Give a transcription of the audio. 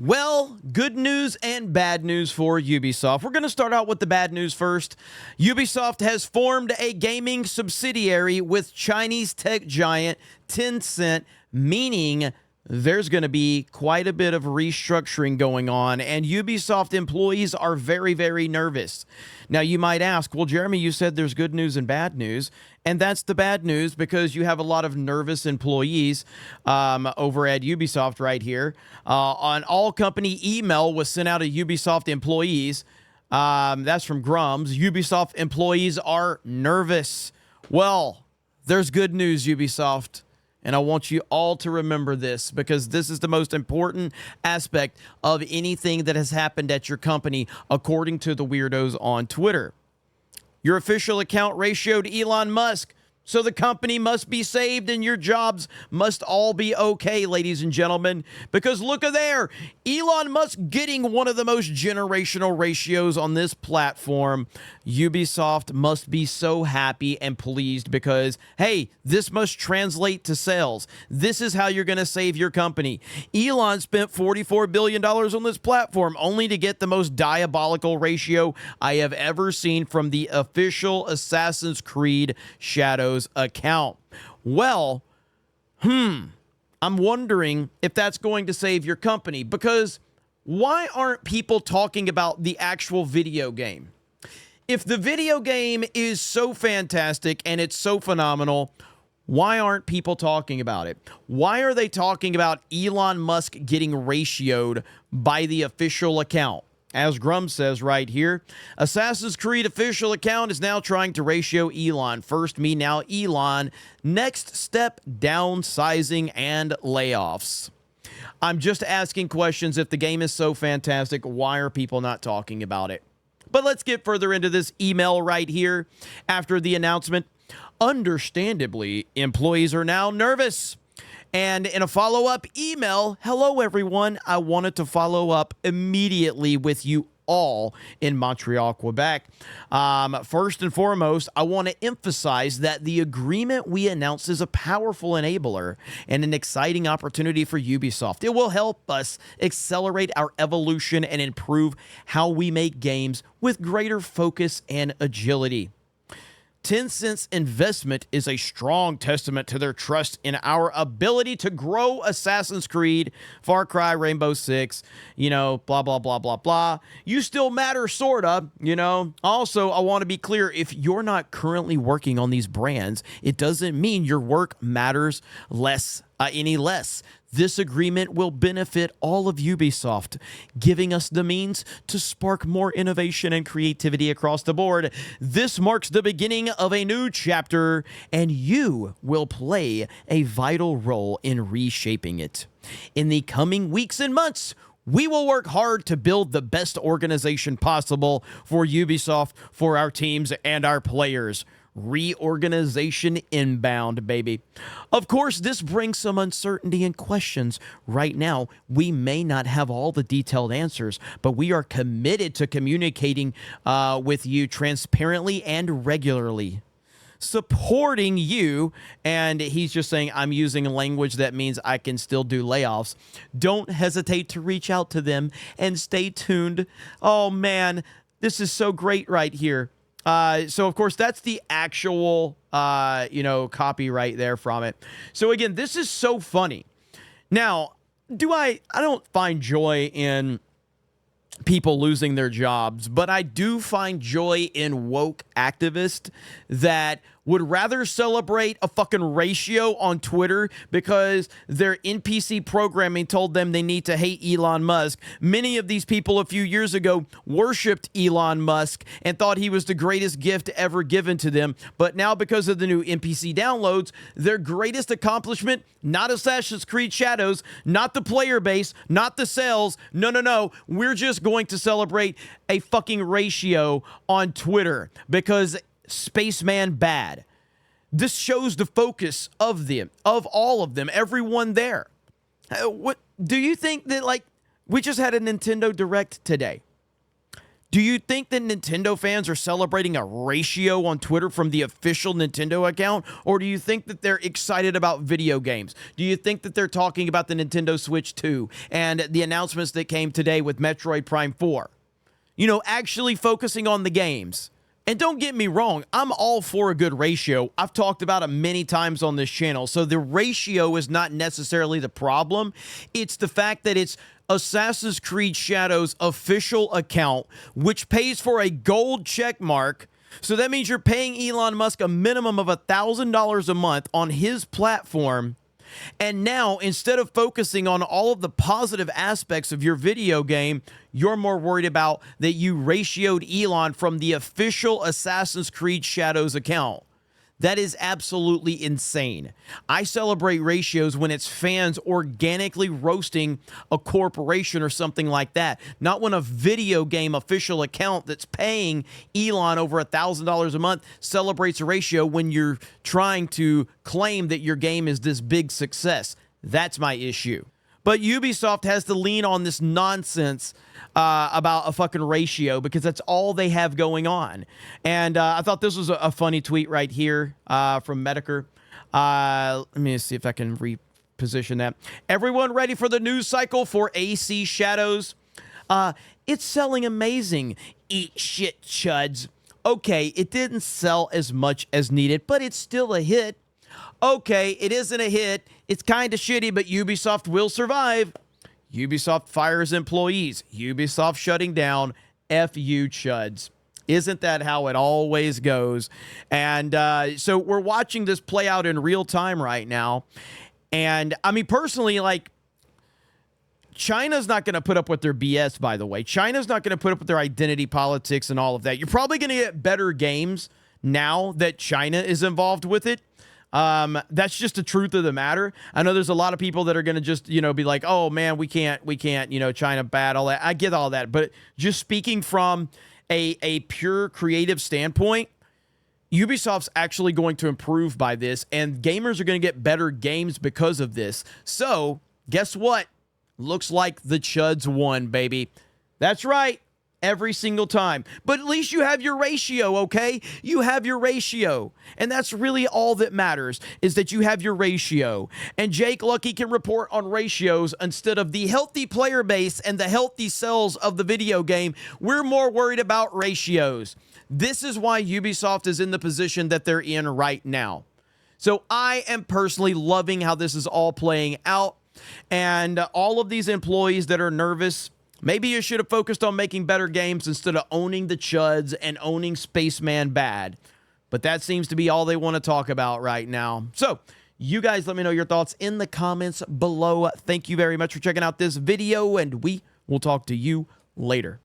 Well, good news and bad news for Ubisoft. We're going to start out with the bad news first. Ubisoft has formed a gaming subsidiary with Chinese tech giant Tencent, meaning there's going to be quite a bit of restructuring going on, and Ubisoft employees are very, very nervous. Now, you might ask, well, Jeremy, you said there's good news and bad news, and that's the bad news because you have a lot of nervous employees over at Ubisoft right here. An all-company email was sent out to Ubisoft employees. That's from Grums. Ubisoft employees are nervous. Well, there's good news, Ubisoft. And I want you all to remember this because this is the most important aspect of anything that has happened at your company, according to the weirdos on Twitter. Your official account ratioed Elon Musk, so the company must be saved and your jobs must all be okay, ladies and gentlemen. Because look at there, Elon Musk getting one of the most generational ratios on this platform. Ubisoft must be so happy and pleased because, hey, this must translate to sales. This is how you're going to save your company. Elon spent $44 billion on this platform only to get the most diabolical ratio I have ever seen from the official Assassin's Creed Shadows account. Well, I'm wondering if that's going to save your company because why aren't people talking about the actual video game? If the video game is so fantastic and it's so phenomenal, why aren't people talking about it? Why are they talking about Elon Musk getting ratioed by the official account? As Grum says right here, Assassin's Creed official account is now trying to ratio Elon. First me, now Elon. Next step, downsizing and layoffs. I'm just asking questions. If the game is so fantastic, why are people not talking about it? But let's get further into this email right here. After the announcement, understandably, employees are now nervous. And in a follow-up email, hello, everyone. I wanted to follow up immediately with you all in Montreal, Quebec. First and foremost, I want to emphasize that the agreement we announced is a powerful enabler and an exciting opportunity for Ubisoft. It will help us accelerate our evolution and improve how we make games with greater focus and agility. Tencent's investment is a strong testament to their trust in our ability to grow Assassin's Creed, Far Cry, Rainbow Six, blah, blah, blah, blah, blah. You still matter, sorta, Also, I want to be clear, if you're not currently working on these brands, it doesn't mean your work matters any less. This agreement will benefit all of Ubisoft, giving us the means to spark more innovation and creativity across the board. This marks the beginning of a new chapter, and you will play a vital role in reshaping it. In the coming weeks and months, we will work hard to build the best organization possible for Ubisoft, for our teams, and our players. Reorganization inbound, baby. Of course, this brings some uncertainty and questions. Right now, we may not have all the detailed answers, but we are committed to communicating with you transparently and regularly. Supporting you, and he's just saying, I'm using language that means I can still do layoffs. Don't hesitate to reach out to them and stay tuned. Oh man, this is so great right here. So of course that's the actual, copy right there from it. So again, this is so funny. Now, I don't find joy in people losing their jobs, but I do find joy in woke activists that would rather celebrate a fucking ratio on Twitter because their NPC programming told them they need to hate Elon Musk. Many of these people a few years ago worshipped Elon Musk and thought he was the greatest gift ever given to them. But now because of the new NPC downloads, their greatest accomplishment, not Assassin's Creed Shadows, not the player base, not the sales. No. We're just going to celebrate a fucking ratio on Twitter because Spaceman bad. This shows the focus of all of them, everyone there. What do you think that, we just had a Nintendo Direct today? Do you think that Nintendo fans are celebrating a ratio on Twitter from the official Nintendo account? Or do you think that they're excited about video games? Do you think that they're talking about the Nintendo Switch 2 and the announcements that came today with Metroid Prime 4? You know, actually focusing on the games. And don't get me wrong, I'm all for a good ratio. I've talked about it many times on this channel. So the ratio is not necessarily the problem. It's the fact that it's Assassin's Creed Shadows official account, which pays for a gold check mark. So that means you're paying Elon Musk a minimum of $1,000 a month on his platform. And now, instead of focusing on all of the positive aspects of your video game, you're more worried about that you ratioed Elon from the official Assassin's Creed Shadows account. That is absolutely insane. I celebrate ratios when it's fans organically roasting a corporation or something like that, not when a video game official account that's paying Elon over $1,000 a month celebrates a ratio when you're trying to claim that your game is this big success. That's my issue. But Ubisoft has to lean on this nonsense about a fucking ratio because that's all they have going on. And I thought this was a funny tweet right here from Medicare. Let me see if I can reposition that. Everyone ready for the news cycle for AC Shadows? It's selling amazing. Eat shit, chuds. Okay, it didn't sell as much as needed, but it's still a hit. Okay, it isn't a hit. It's kind of shitty, but Ubisoft will survive. Ubisoft fires employees. Ubisoft shutting down. F you, chuds. Isn't that how it always goes? And so we're watching this play out in real time right now. And I mean, personally, like, China's not going to put up with their BS, by the way. China's not going to put up with their identity politics and all of that. You're probably going to get better games now that China is involved with it. That's just the truth of the matter. I know there's a lot of people that are going to just, you know, be like, oh man, we can't, you know, China bad, all that. I get all that. But just speaking from a pure creative standpoint, Ubisoft's actually going to improve by this, and gamers are going to get better games because of this. So guess what? Looks like the chuds won, baby. That's right. Every single time. But at least you have your ratio, okay? You have your ratio. And that's really all that matters, is that you have your ratio. And Jake Lucky can report on ratios instead of the healthy player base and the healthy sales of the video game. We're more worried about ratios. This is why Ubisoft is in the position that they're in right now. So I am personally loving how this is all playing out. And all of these employees that are nervous, maybe you should have focused on making better games instead of owning the chuds and owning Spaceman bad. But that seems to be all they want to talk about right now. So, you guys let me know your thoughts in the comments below. Thank you very much for checking out this video, and we will talk to you later.